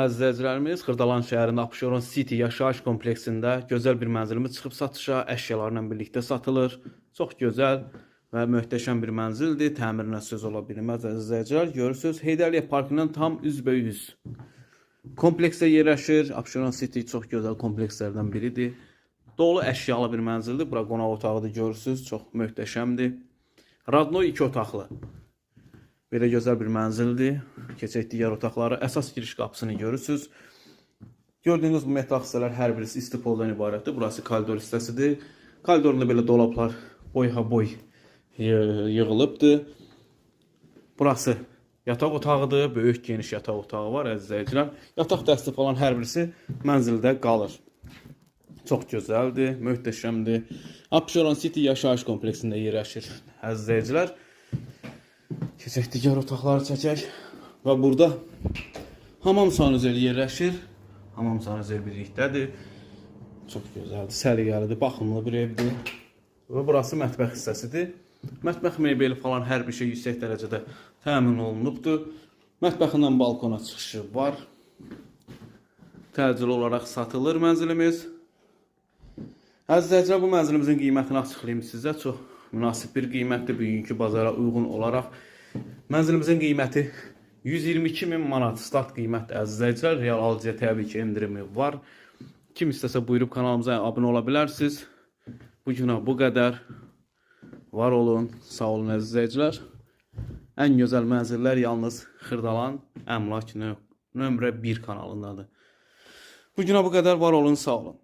Əzizlərimiz, Xırdalan şəhərində Abşeron City yaşayış kompleksində gözəl bir mənzilimiz çıxıb satışa, əşyalarla birlikdə satılır. Çox gözəl və möhtəşəm bir mənzildir. Təmirinə söz ola bilməz əzizlər. Görürsünüz, Heydərliyə Parkından tam üzbəyüz kompleksdə yerləşir. Abşeron City çox gözəl komplekslərdən biridir. Dolu əşyalı bir mənzildir. Bura qonaq otağıdır, görürsünüz, çox möhtəşəmdir. Radno 2 otaqlı. Belə gözəl bir mənzildir. Keçək digər otaqları. Əsas giriş qapısını görürsünüz. Gördüyünüz bu metal hissələr hər birisi istipoldan ibarətdir. Burası koridor hissəsidir. Koridorunda belə dolaplar boy yığılıbdır. Burası yataq otağıdır. Böyük geniş yataq otağı var əzizləyicilər. Yataq dəsti falan hər birisi mənzildə qalır. Çox gözəldir, möhtəşəmdir. Abşeron City yaşayış kompleksində yerləşir əzizləyicilər. Keçək digər otaqları çəkək. Və burada hamam sanuzeli yerləşir. Hamam sanuzeli birlikdədir. Çox gözəldir, səliqəlidir, baxımlı bir evdir. Və burası mətbəx hissəsidir. Mətbəx mebeli falan hər bir şey yüksək dərəcədə təmin olunubdur. Mətbəxindən balkona çıxışı var. Təcili olaraq satılır mənzilimiz. Əzizləyicilər, bu mənzilimizin qiymətini açıqlayayım sizə. Çox münasib bir qiymətdir, bugünkü bazara uyğun olaraq. Mənzilimizin qiyməti 122.000 manat start qiymət əzizləyicilər. Real alıcıya təbii ki endirimi var. Kim istəsə buyurub kanalımıza abunə ola bilərsiniz. Bugünə bu qədər. Var olun, sağ olun əzizləyicilər. Ən gözəl mənzillər yalnız Xırdalan Əmlak nömrə 1 kanalındadır. Bugünə bu qədər, var olun, sağ olun.